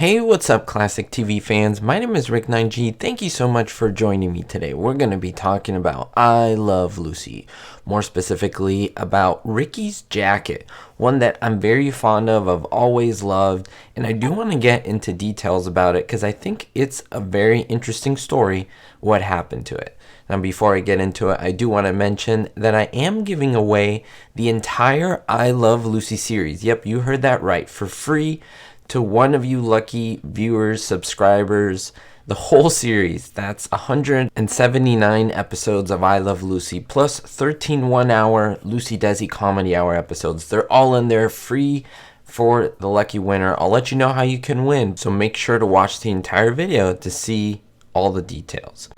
Hey, what's up, classic TV fans? My name is Rick9G. Thank you so much for joining me today. We're going to be talking about I Love Lucy. More specifically, about Ricky's jacket. One that I'm very fond of, I've always loved, and I do want to get into details about it because I think it's a very interesting story, what happened to it. Now, before I get into it, I do want to mention that I am giving away the entire I Love Lucy series. Yep, you heard that right, for free to one of you lucky viewers, subscribers, the whole series. That's 179 episodes of I Love Lucy, plus 13 one-hour Lucy Desi Comedy Hour episodes. They're all in there free for the lucky winner. I'll let you know how you can win, so make sure to watch the entire video to see all the details.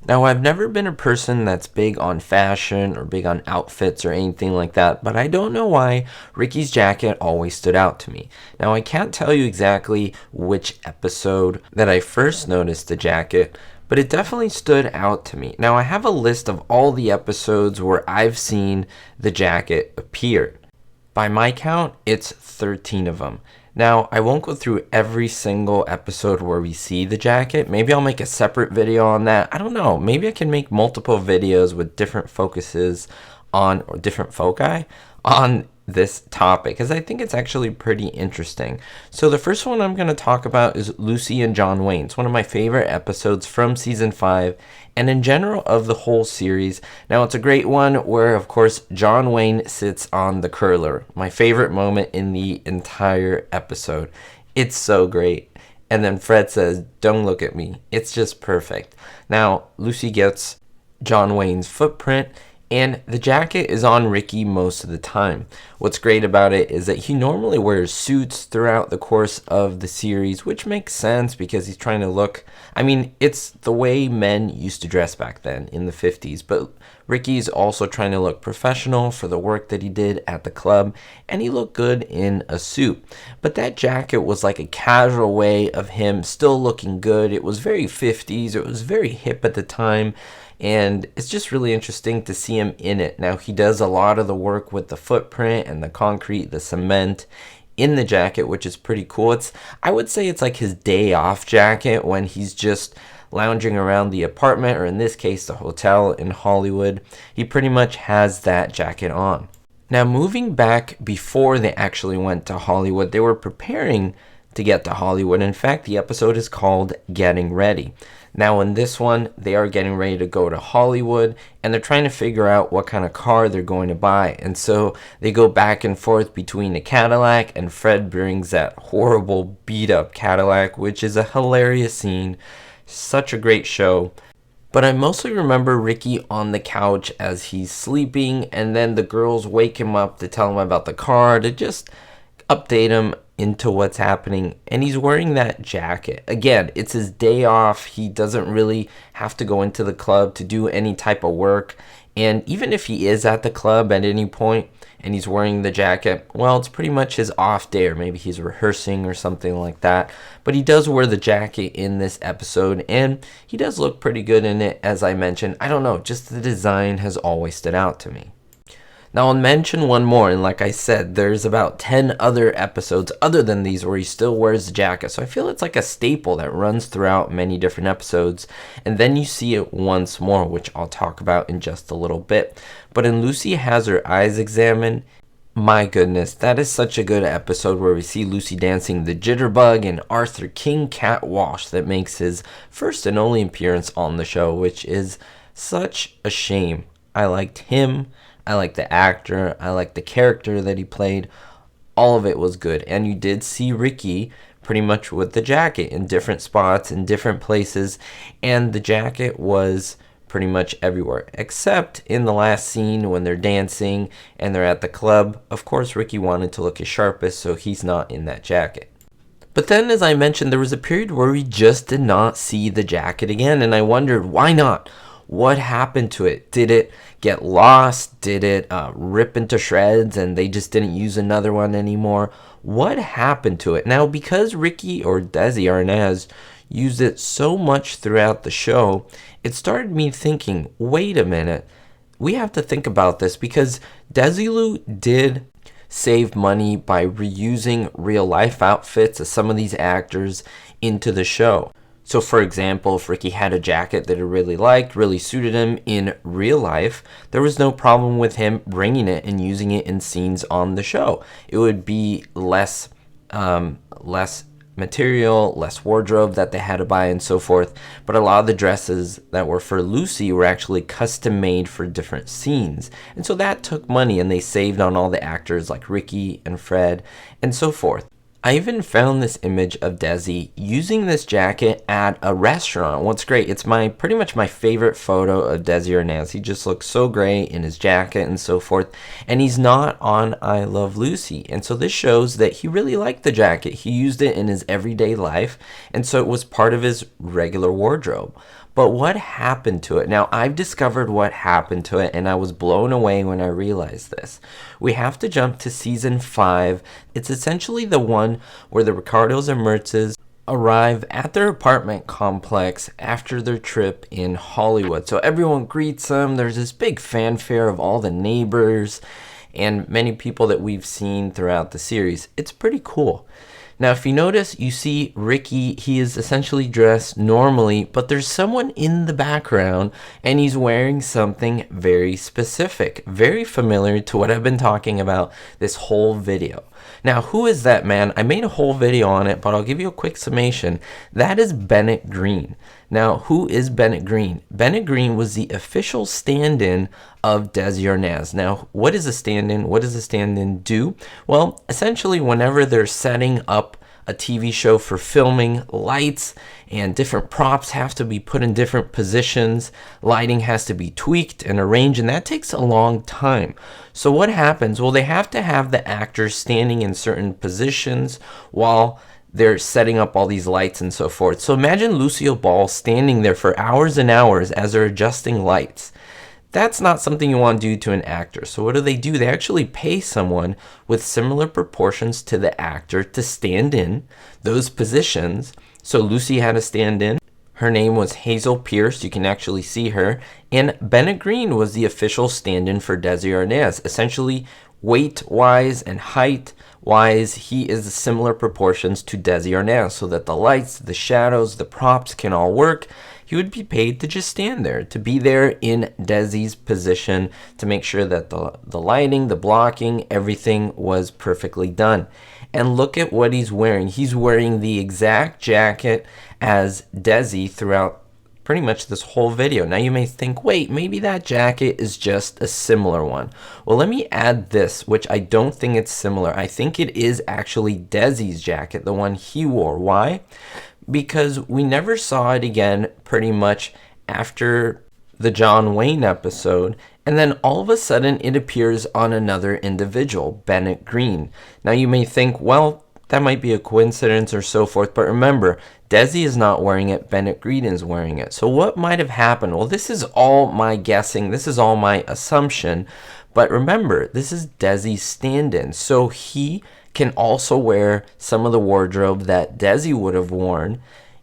Now, I've never been a person that's big on fashion or big on outfits or anything like that, but I don't know why Ricky's jacket always stood out to me. Now, I can't tell you exactly which episode that I first noticed the jacket, but it definitely stood out to me. Now, I have a list of all the episodes where I've seen the jacket appear. By my count, it's 13 of them. Now, I won't go through every single episode where we see the jacket. Maybe I'll make a separate video on that. I don't know. Maybe I can make multiple videos with different focuses on, or different foci on this topic, because I think it's actually pretty interesting. So the first one I'm going to talk about is Lucy and John Wayne. It's one of my favorite episodes from season 5 and in general of the whole series. Now, it's a great one where, of course, John Wayne sits on the curler. My favorite moment in the entire episode. It's so great. And then Fred says, "Don't look at me." It's just perfect. Now, Lucy gets John Wayne's footprint, and the jacket is on Ricky most of the time. What's great about it is that he normally wears suits throughout the course of the series, which makes sense because he's trying to look, I mean, it's the way men used to dress back then in the 50s, but Ricky's also trying to look professional for the work that he did at the club, and he looked good in a suit. But that jacket was like a casual way of him still looking good. It was very 50s, it was very hip at the time, and it's just really interesting to see him in it. Now, he does a lot of the work with the footprint and the concrete, the cement in the jacket, which is pretty cool. I would say it's like his day off jacket when he's just lounging around the apartment, or in this case, the hotel in Hollywood. He pretty much has that jacket on. Now, moving back before they actually went to Hollywood, they were preparing to get to Hollywood. In fact, the episode is called Getting Ready. Now, in this one, they are getting ready to go to Hollywood, and they're trying to figure out what kind of car they're going to buy. And so they go back and forth between the Cadillac, and Fred brings that horrible beat-up Cadillac, which is a hilarious scene. Such a great show. But I mostly remember Ricky on the couch as he's sleeping, and then the girls wake him up to tell him about the car, to just update him into what's happening, and he's wearing that jacket. Again, it's his day off. He doesn't really have to go into the club to do any type of work, and even if he is at the club at any point and he's wearing the jacket, well, it's pretty much his off day, or maybe he's rehearsing or something like that. But he does wear the jacket in this episode, and he does look pretty good in it, as I mentioned. I don't know, just the design has always stood out to me. Now, I'll mention one more, and like I said, there's about 10 other episodes other than these where he still wears the jacket. So I feel it's like a staple that runs throughout many different episodes. And then you see it once more, which I'll talk about in just a little bit. But in Lucy Has Her Eyes Examined, my goodness, that is such a good episode where we see Lucy dancing the jitterbug and Arthur King Cat Walsh that makes his first and only appearance on the show, which is such a shame. I liked him. I like the actor, I like the character that he played. All of it was good. And you did see Ricky pretty much with the jacket in different spots, in different places. And the jacket was pretty much everywhere. Except in the last scene when they're dancing and they're at the club. Of course, Ricky wanted to look his sharpest, so he's not in that jacket. But then, as I mentioned, there was a period where we just did not see the jacket again. And I wondered, why not? What happened to it? Did it get lost? Did it rip into shreds and they just didn't use another one anymore? What happened to it? Now, because Ricky or Desi Arnaz used it so much throughout the show, it started me thinking, wait a minute, we have to think about this, because Desilu did save money by reusing real life outfits of some of these actors into the show. So for example, if Ricky had a jacket that he really liked, really suited him in real life, there was no problem with him bringing it and using it in scenes on the show. It would be less material, less wardrobe that they had to buy and so forth. But a lot of the dresses that were for Lucy were actually custom made for different scenes. And so that took money, and they saved on all the actors like Ricky and Fred and so forth. I even found this image of Desi using this jacket at a restaurant. What's great, it's pretty much my favorite photo of Desi Arnaz. He just looks so great in his jacket and so forth. And he's not on I Love Lucy. And so this shows that he really liked the jacket. He used it in his everyday life. And so it was part of his regular wardrobe. But what happened to it? Now, I've discovered what happened to it, and I was blown away when I realized this. We have to jump to season 5. It's essentially the one where the Ricardos and Mertzes arrive at their apartment complex after their trip in Hollywood. So everyone greets them. There's this big fanfare of all the neighbors and many people that we've seen throughout the series. It's pretty cool. Now, if you notice, you see Ricky, he is essentially dressed normally, but there's someone in the background, and he's wearing something very specific, very familiar to what I've been talking about this whole video. Now, who is that man? I made a whole video on it, but I'll give you a quick summation. That is Bennett Green. Now, who is Bennett Green? Bennett Green was the official stand-in of Desi Arnaz. Now, what is a stand-in? What does a stand-in do? Well, essentially, whenever they're setting up a TV show for filming, lights and different props have to be put in different positions. Lighting has to be tweaked and arranged, and that takes a long time. So what happens? Well, they have to have the actors standing in certain positions while they're setting up all these lights and so forth. So imagine Lucille Ball standing there for hours and hours as they're adjusting lights. That's not something you want to do to an actor. So what do? They actually pay someone with similar proportions to the actor to stand in those positions. So Lucy had to stand in. Her name was Hazel Pierce. You can actually see her. And Bennett Green was the official stand-in for Desi Arnaz. Essentially, weight-wise and height-wise, he is similar proportions to Desi Arnaz, so that the lights, the shadows, the props can all work. He would be paid to just stand there, to be there in Desi's position, to make sure that the lighting, the blocking, everything was perfectly done. And look at what he's wearing. He's wearing the exact jacket as Desi throughout pretty much this whole video. Now you may think, wait, maybe that jacket is just a similar one. Well, let me add this, which I don't think it's similar. I think it is actually Desi's jacket, the one he wore. Why? Because we never saw it again pretty much after the John Wayne episode, and then all of a sudden it appears on another individual, Bennett Green. Now you may think, well, that might be a coincidence or so forth, but remember, Desi is not wearing it, Bennett Green is wearing it. So what might have happened? Well, this is all my guessing, this is all my assumption, but remember, this is Desi's stand-in, so he can also wear some of the wardrobe that Desi would have worn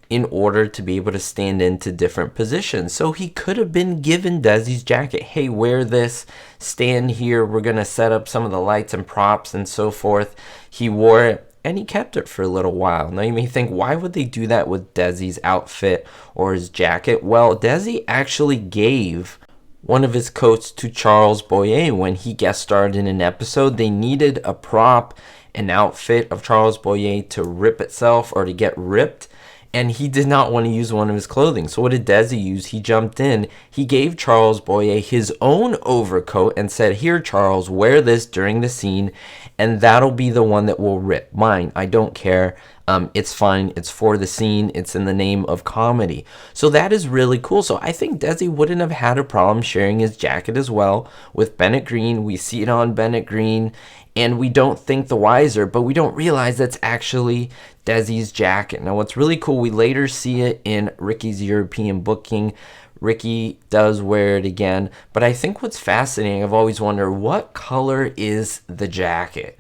in order to be able to stand into different positions. So he could have been given Desi's jacket. Hey, wear this, stand here, we're going to set up some of the lights and props and so forth. He wore it and he kept it for a little while. Now you may think, why would they do that with Desi's outfit or his jacket? Well, Desi actually gave one of his coats to Charles Boyer when he guest starred in an episode. They needed a prop, an outfit of Charles Boyer to rip itself or to get ripped, and he did not want to use one of his clothing. So what did Desi use? He jumped in. He gave Charles Boyer his own overcoat and said, here, Charles, wear this during the scene, and that'll be the one that will rip. Mine, I don't care. It's fine. It's for the scene. It's in the name of comedy. So that is really cool. So I think Desi wouldn't have had a problem sharing his jacket as well with Bennett Green. We see it on Bennett Green, and we don't think the wiser, but we don't realize that's actually Desi's jacket. Now, what's really cool, we later see it in Ricky's European booking. Ricky does wear it again, but I think what's fascinating, I've always wondered, what color is the jacket?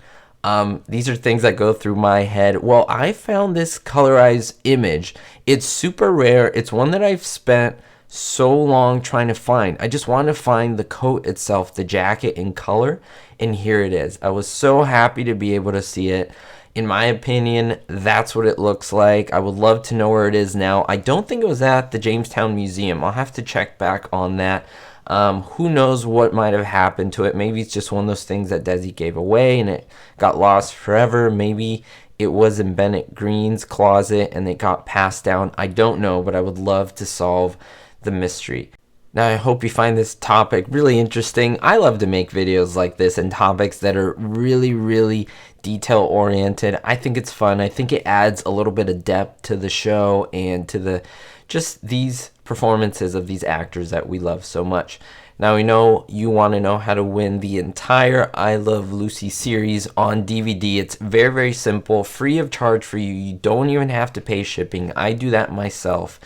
These are things that go through my head. Well, I found this colorized image. It's super rare. It's one that I've spent so long trying to find. I just wanted to find the coat itself, the jacket in color, and here it is. I was so happy to be able to see it. In my opinion, that's what it looks like. I would love to know where it is now. I don't think it was at the Jamestown Museum. I'll have to check back on that. Who knows what might have happened to it. Maybe it's just one of those things that Desi gave away and it got lost forever. Maybe it was in Bennett Green's closet and it got passed down. I don't know, but I would love to solve the mystery. Now, I hope you find this topic really interesting. I love to make videos like this and topics that are really, really detail oriented. I think it's fun. I think it adds a little bit of depth to the show and to just these performances of these actors that we love so much. Now, we know you want to know how to win the entire I Love Lucy series on DVD. It's very, very simple, free of charge for you. You don't even have to pay shipping. I do that myself.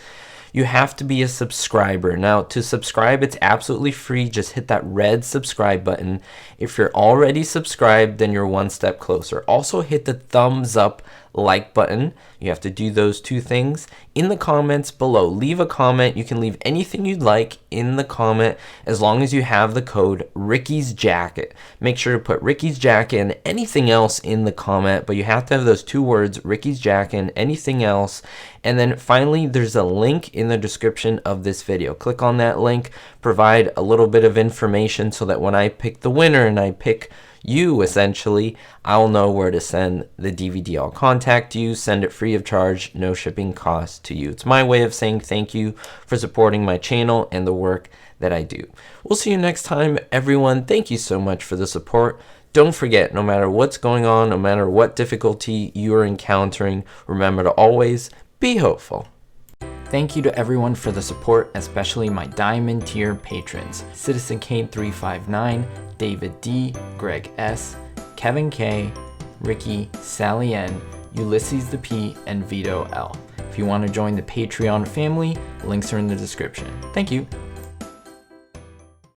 You have to be a subscriber. Now, to subscribe, it's absolutely free. Just hit that red subscribe button. If you're already subscribed, then you're one step closer. Also, hit the thumbs up like button. You have to do those two things. In the comments below, leave a comment. You can leave anything you'd like in the comment as long as you have the code Ricky's Jacket. Make sure to put Ricky's Jacket and anything else in the comment, but you have to have those two words, Ricky's Jacket and anything else. And then finally, there's a link in the description of this video. Click on that link, provide a little bit of information so that when I pick the winner and I pick you, essentially, I'll know where to send the DVD. I'll contact you, send it free of charge, no shipping cost to you. It's my way of saying thank you for supporting my channel and the work that I do. We'll see you next time, everyone. Thank you so much for the support. Don't forget, no matter what's going on, no matter what difficulty you're encountering, remember to always be hopeful. Thank you to everyone for the support, especially my Diamond tier patrons: Citizen Kane 359, David D, Greg S, Kevin K, Ricky, Sally N, Ulysses the P, and Vito L. If you want to join the Patreon family, links are in the description. Thank you.